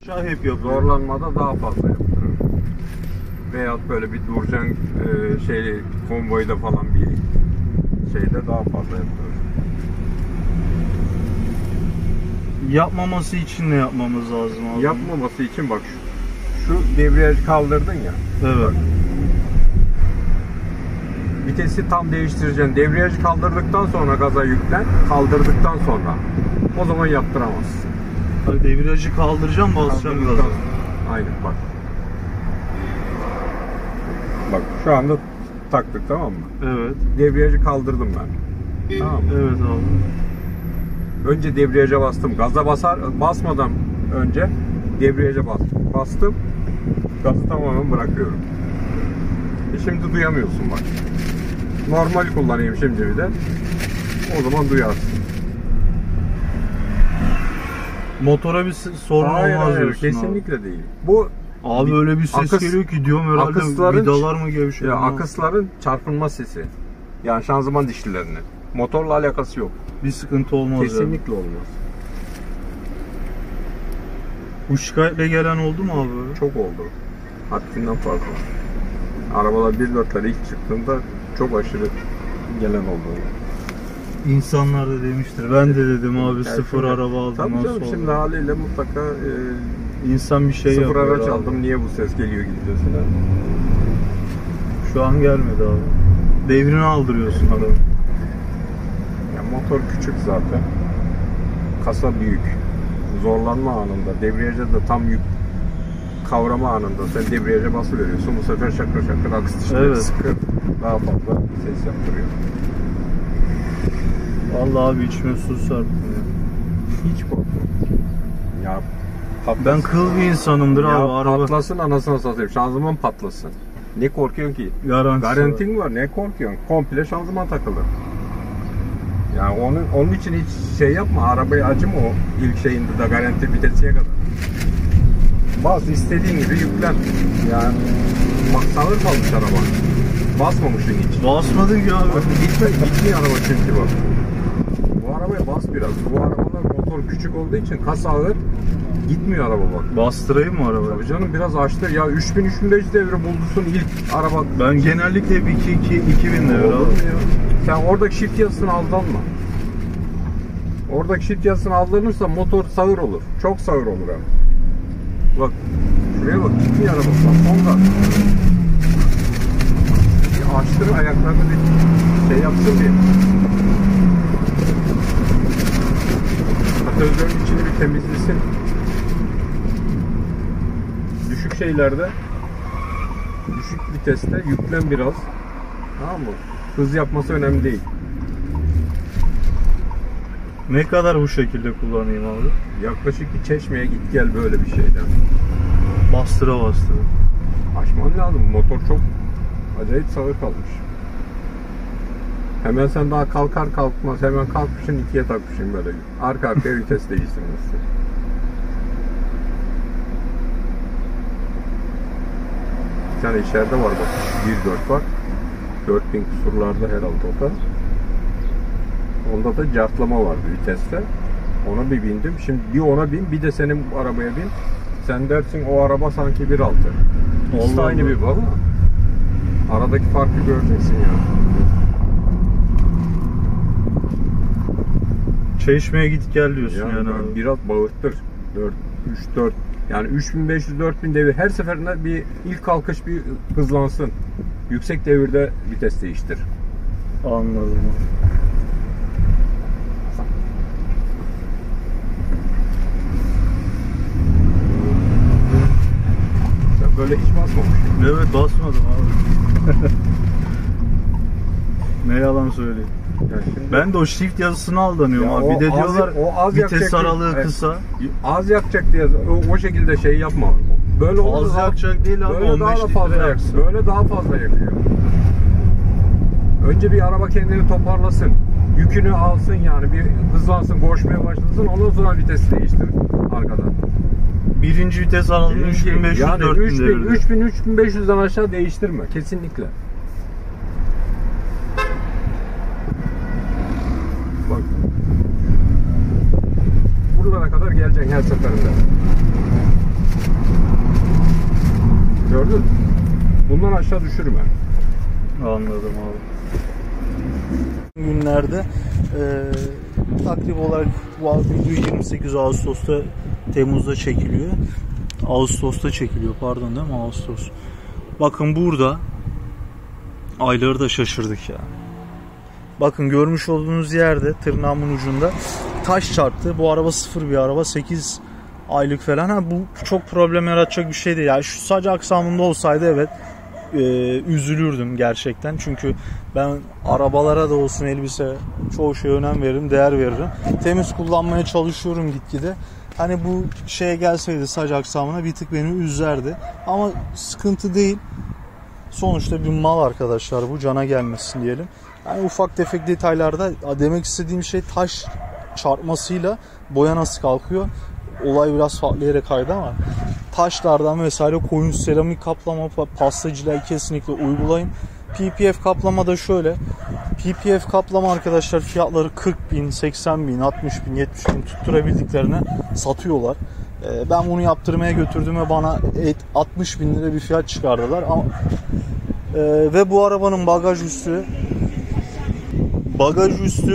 Aşağı hep yapıyor. Zorlanmada daha fazla yaptırır. Veyahut böyle bir duracaksın konvoyda falan bir şeyde daha fazla yaptırır. Yapmaması için ne yapmamız lazım abi? Yapmaması için bak şu debriyajı kaldırdın ya. Evet. Bak, vitesi tam değiştireceksin. Debriyajı kaldırdıktan sonra gaza yüklen. Kaldırdıktan sonra. O zaman yaptıramazsın. Hani debriyajı kaldıracağım, basacağım gaza. Aynen bak. Bak şu anda taktık, tamam mı? Evet. Debriyajı kaldırdım ben. Tamam mı? Evet abi. Önce debriyaja bastım. Gaza basmadan önce debriyaja bastım. Gazı tamamen bırakıyorum. Şimdi duyamıyorsun bak. Normal kullanayım şimdi bir de. O zaman duyarsın. Motora bir sorun olmaz diyorsun. Kesinlikle değil. Bu abi öyle bir ses geliyor ki diyorum herhalde vidalar mı gevşiyor? Ya akısların çarpılma sesi. Yani şanzıman dişlilerinin. Motorla alakası yok. Bir sıkıntı olmaz. Kesinlikle olmaz. Bu şikayetle gelen oldu mu abi? Çok oldu. Haddinden fazla. Arabalar 1.4'ler ilk çıktığında çok aşırı gelen oldu. İnsanlar da demiştir. Ben de dedim abi yani sıfır araba aldım. Tabii canım, şimdi haliyle mutlaka insan bir şey sıfır yapıyor. araç aldım. Niye bu ses geliyor gidiyorsun ha? Şu an gelmedi abi. Devrini aldırıyorsun adamı. Ya motor küçük zaten. Kasa büyük. Zorlanma anında, debriyaja da tam yük kavrama anında sen debriyaja basıveriyorsun. Bu sefer şakır şakır akış dişleri sıkıyor. Daha fazla ses yaptırıyor. Vallahi abi içime su serptim ya. Hiç korkma. Ya patlasın. Ben kıl bir insanımdır ya abi. Araba patlasın anasını satayım. Şanzıman patlasın. Ne korkuyorsun ki? Garantin var. Ne korkuyorsun? Komple şanzıman takılır. Yani onun için hiç şey yapma. Arabaya acıma o ilk şeyinde de garanti vitesiye kadar. Bas istediğin gibi yüklen. Yani sağır kalmış araba. Basmamışsın hiç. Basmadın ki abi. Gitmiyor araba çünkü bak. Bu arabaya bas biraz. Bu arabalar motor küçük olduğu için kas ağır. Gitmiyor araba bak. Bastırayım mı araba? Tabii canım biraz açtır. Ya 3000-3500 devre buldusun ilk araba. Ben genellikle hep 2000 devre aldım. Sen oradaki shift yazısını aldanma. Oradaki shift yazısını aldanırsa motor sağır olur. Çok sağır olur abi. Bak şuraya bak, gitmiyor araba. Bak son gaz. Bir açtır ayaklarını, bir şey yapsın bir. Katalizörün içini bir temizlesin. Düşük şeylerde, düşük viteste yüklen biraz. Tamam mı? Hız yapması önemli değil. Ne kadar bu şekilde kullanayım abi? Yaklaşık bir Çeşme'ye git gel böyle bir şeyden. Bastıra. Açman lazım. Motor çok acayip sağır kalmış. Hemen sen daha kalkar kalkmaz hemen kalkmışsın, ikiye takmışsın böyle. Arka arkaya vites değiştirmesi. Bir tane içeride var bak. 1.4 var. 4000 kusurlarda herhalde o da. Onda da cartlama vardı viteste. Ona bir bindim. Şimdi bir ona bin, bir de senin arabaya bin. Sen dersin o araba sanki 1.6. İkisi aynı bir baba. Aradaki farkı göreceksin ya. Çeşme'ye git gel diyorsun yani abi. Biraz bağırttır. 3-4 yani 3500-4000 devir. Her seferinde bir ilk kalkış bir hızlansın. Yüksek devirde vites değiştir. Anladım. Sen böyle hiç basmamışsın. Evet basmadım abi. Ne yalan söyleyeyim. Yani şimdi, ben de o shift yazısına aldanıyorum abi. Bir de diyorlar vites aralığı kısa. Az yakacak diye o şekilde şey yapma. Böyle az yakacak değil abi. Böyle daha fazla yaksın. Böyle daha fazla yakıyor. Önce bir araba kendini toparlasın. Yükünü alsın yani bir hızlansın, koşmaya başlasın. Ondan sonra vites değiştir arkadan. Birinci vites aralığı 3500 yani 4000 3500'den aşağı değiştirme kesinlikle. Bak. Buralara kadar geleceksin her seferinde. aşağı düşürme. Anladım abi. Günlerde takribi olarak bu video 28 Ağustos'ta Temmuz'da çekiliyor. Ağustos'ta çekiliyor pardon değil mi? Ağustos. Bakın burada ayları da şaşırdık ya. Bakın görmüş olduğunuz yerde tırnağımın ucunda taş çarptı. Bu araba sıfır bir araba. 8 aylık falan. Ha, bu çok problem yaratacak bir şey değil. Yani şu sadece aksamında olsaydı evet üzülürdüm gerçekten. Çünkü ben arabalara da olsun elbise çoğu şeye önem veririm, değer veririm. Temiz kullanmaya çalışıyorum gitgide. Hani bu şeye gelseydi saç aksamına bir tık beni üzerdi. Ama sıkıntı değil. Sonuçta bir mal arkadaşlar, bu cana gelmesin diyelim. Yani ufak tefek detaylarda demek istediğim şey taş çarpmasıyla boya nasıl kalkıyor? Olay biraz farklı yere kaydı ama taşlardan vesaire koyun seramik kaplama pastacılığı kesinlikle uygulayın. PPF kaplama da şöyle. PPF kaplama arkadaşlar fiyatları 40 bin, 80 bin, 60 bin, 70 bin tutturabildiklerine satıyorlar. Ben bunu yaptırmaya götürdüm ve bana 60 bin lira bir fiyat çıkardılar. Ama, ve bu arabanın bagaj üstü,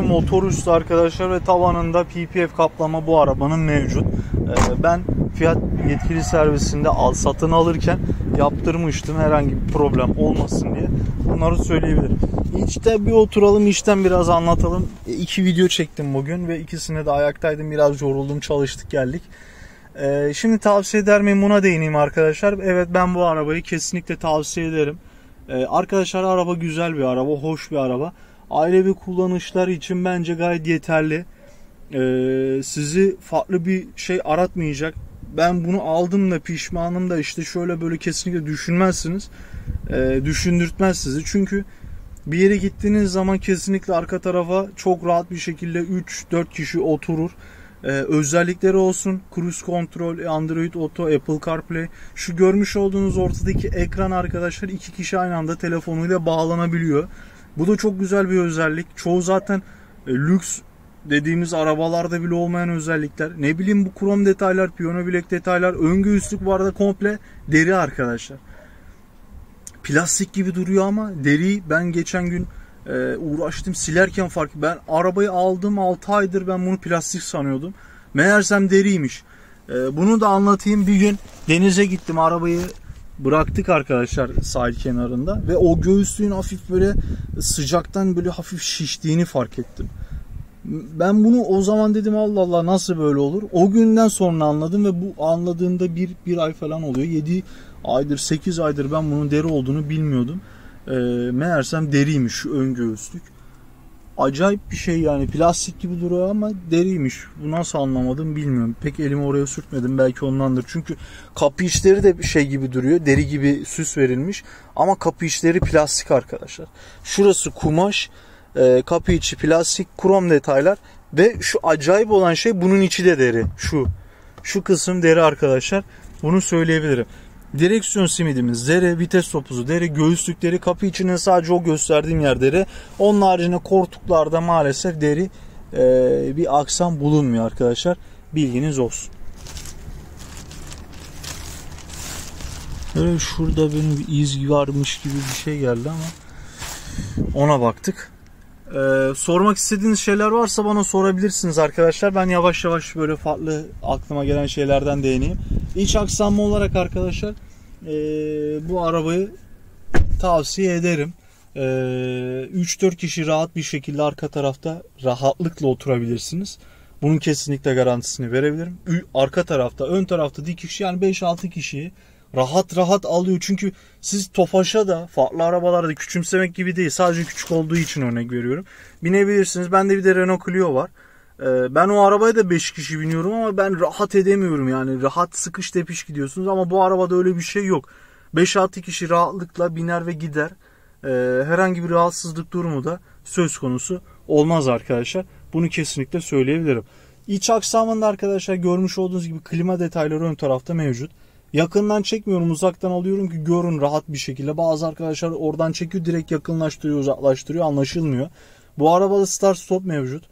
motor üstü arkadaşlar ve tavanında PPF kaplama bu arabanın mevcut. Ben fiyat yetkili servisinde satın alırken yaptırmıştım herhangi bir problem olmasın diye. Bunları söyleyebilirim. İçte bir oturalım, içten biraz anlatalım. 2 video çektim bugün ve ikisine de ayaktaydım. Biraz yoruldum, çalıştık geldik. Şimdi tavsiye eder miyim, buna değineyim arkadaşlar. Evet, ben bu arabayı kesinlikle tavsiye ederim. Arkadaşlar araba güzel bir araba, hoş bir araba. Ailevi kullanışlar için bence gayet yeterli. Sizi farklı bir şey aratmayacak. Ben bunu aldım da pişmanım da işte şöyle böyle kesinlikle düşünmezsiniz. Düşündürtmez sizi. Çünkü bir yere gittiğiniz zaman kesinlikle arka tarafa çok rahat bir şekilde 3-4 kişi oturur. Özellikleri olsun, cruise control, Android Auto, Apple CarPlay. Şu görmüş olduğunuz ortadaki ekran arkadaşlar 2 kişi aynı anda telefonuyla bağlanabiliyor. Bu da çok güzel bir özellik. Çoğu zaten lüks dediğimiz arabalarda bile olmayan özellikler. Ne bileyim bu krom detaylar, piyano bilek detaylar, ön göğüslük bu arada komple deri arkadaşlar. Plastik gibi duruyor ama deri. Ben geçen gün uğraştım silerken ben arabayı aldım 6 aydır ben bunu plastik sanıyordum. Meğersem deriymiş. Bunu da anlatayım. Bir gün denize gittim, arabayı bıraktık arkadaşlar sahil kenarında ve o göğüslüğün hafif böyle sıcaktan böyle hafif şiştiğini fark ettim. Ben bunu o zaman dedim Allah Allah nasıl böyle olur? O günden sonra anladım ve bu anladığımda bir ay falan oluyor. 7 aydır 8 aydır ben bunun deri olduğunu bilmiyordum. Meğersem deriymiş şu ön göğüslük. Acayip bir şey yani, plastik gibi duruyor ama deriymiş. Bu nasıl anlamadım bilmiyorum. Pek elimi oraya sürtmedim, belki ondandır. Çünkü kapı içleri de bir şey gibi duruyor. Deri gibi süs verilmiş ama kapı içleri plastik arkadaşlar. Şurası kumaş, kapı içi plastik, krom detaylar ve şu acayip olan şey bunun içi de deri. Şu kısım deri arkadaşlar. Bunu söyleyebilirim. Direksiyon simidimiz deri, vites topuzu deri, göğüslükleri, kapı içine sadece o gösterdiğim yer deri. Onun haricinde koltuklarda maalesef deri, bir aksam bulunmuyor arkadaşlar. Bilginiz olsun. Böyle şurada benim bir iz varmış gibi bir şey geldi ama ona baktık. Sormak istediğiniz şeyler varsa bana sorabilirsiniz arkadaşlar. Ben yavaş yavaş böyle farklı aklıma gelen şeylerden değineyim. İç aksamı olarak arkadaşlar bu arabayı tavsiye ederim. 3-4 kişi rahat bir şekilde arka tarafta rahatlıkla oturabilirsiniz. Bunun kesinlikle garantisini verebilirim. Arka tarafta, ön tarafta dikiş yani 5-6 kişiyi rahat alıyor. Çünkü siz Tofaş'a da farklı arabalarda küçümsemek gibi değil. Sadece küçük olduğu için örnek veriyorum. Binebilirsiniz. Bende bir de Renault Clio var. Ben o arabaya da 5 kişi biniyorum ama ben rahat edemiyorum yani. Rahat sıkış tepiş gidiyorsunuz ama bu arabada öyle bir şey yok. 5-6 kişi rahatlıkla biner ve gider. Herhangi bir rahatsızlık durumu da söz konusu olmaz arkadaşlar. Bunu kesinlikle söyleyebilirim. İç aksamında arkadaşlar görmüş olduğunuz gibi klima detayları ön tarafta mevcut. Yakından çekmiyorum, uzaktan alıyorum ki görün rahat bir şekilde. Bazı arkadaşlar oradan çekiyor, direkt yakınlaştırıyor, uzaklaştırıyor, anlaşılmıyor. Bu arabada start stop mevcut.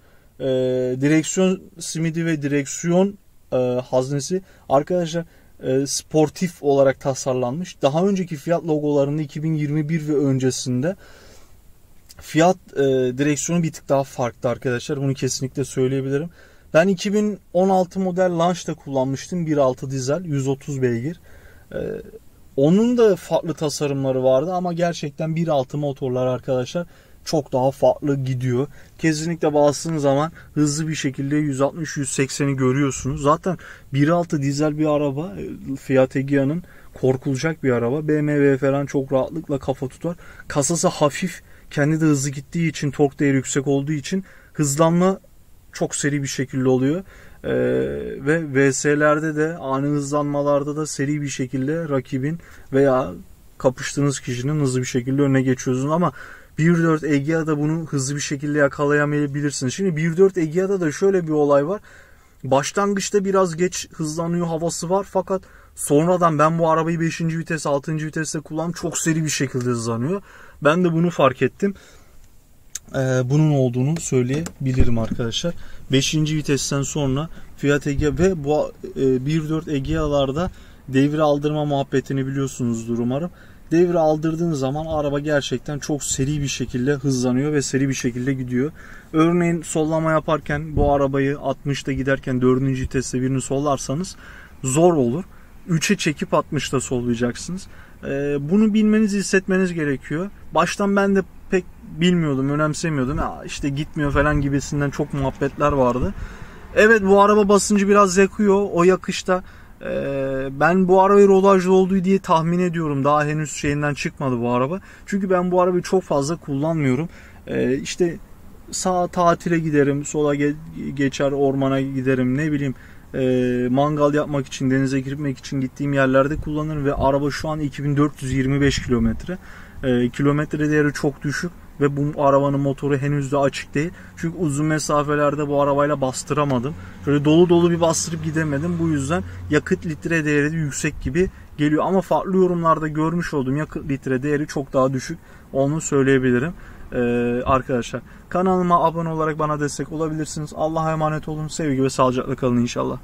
Direksiyon simidi ve direksiyon haznesi. Arkadaşlar sportif olarak tasarlanmış. Daha önceki Fiat logolarında 2021 ve öncesinde Fiat direksiyonu bir tık daha farklı arkadaşlar. Bunu kesinlikle söyleyebilirim. Ben 2016 model Launch'ta kullanmıştım. 1.6 dizel 130 beygir. Onun da farklı tasarımları vardı ama gerçekten 1.6 motorlar arkadaşlar çok daha farklı gidiyor. Kesinlikle bastığınız zaman hızlı bir şekilde 160-180'i görüyorsunuz. Zaten 1.6 dizel bir araba, Fiat Egea'nın korkulacak bir araba. BMW falan çok rahatlıkla kafa tutar. Kasası hafif, kendi de hızlı gittiği için, tork değeri yüksek olduğu için hızlanma çok seri bir şekilde oluyor. Ve VS'lerde de, ani hızlanmalarda da seri bir şekilde rakibin veya kapıştığınız kişinin hızlı bir şekilde önüne geçiyorsunuz. Ama 1.4 Egea'da bunu hızlı bir şekilde yakalayamayabilirsiniz. Şimdi 1.4 Egea'da da şöyle bir olay var. Başlangıçta biraz geç hızlanıyor havası var. Fakat sonradan ben bu arabayı 5. vites, 6. viteste kullandım. Çok seri bir şekilde hızlanıyor. Ben de bunu fark ettim. Bunun olduğunu söyleyebilirim arkadaşlar. 5. vitesten sonra Fiat Egea ve bu 1.4 Egea'larda devre aldırma muhabbetini biliyorsunuzdur umarım. Devre aldırdığınız zaman araba gerçekten çok seri bir şekilde hızlanıyor ve seri bir şekilde gidiyor. Örneğin sollama yaparken bu arabayı 60'ta giderken 4. viteste birini sollarsanız zor olur. 3'e çekip 60'ta sollayacaksınız. Bunu bilmeniz, hissetmeniz gerekiyor. Baştan ben de pek bilmiyordum, önemsemiyordum. Ya işte gitmiyor falan gibisinden çok muhabbetler vardı. Evet, bu araba basıncı biraz yakıyor. O yakışta ben bu arabayı rodajlı olduğu diye tahmin ediyorum. Daha henüz şeyinden çıkmadı bu araba. Çünkü ben bu arabayı çok fazla kullanmıyorum. İşte sağa tatile giderim, sola geçer ormana giderim, ne bileyim mangal yapmak için, denize girmek için gittiğim yerlerde kullanırım ve araba şu an 2425 kilometre. Kilometre değeri çok düşük ve bu arabanın motoru henüz de açık değil. Çünkü uzun mesafelerde bu arabayla bastıramadım. Şöyle dolu dolu bir bastırıp gidemedim. Bu yüzden yakıt litre değeri de yüksek gibi geliyor. Ama farklı yorumlarda görmüş olduğum yakıt litre değeri çok daha düşük. Onu söyleyebilirim. Arkadaşlar kanalıma abone olarak bana destek olabilirsiniz. Allah'a emanet olun. Sevgi ve sağlıcakla kalın inşallah.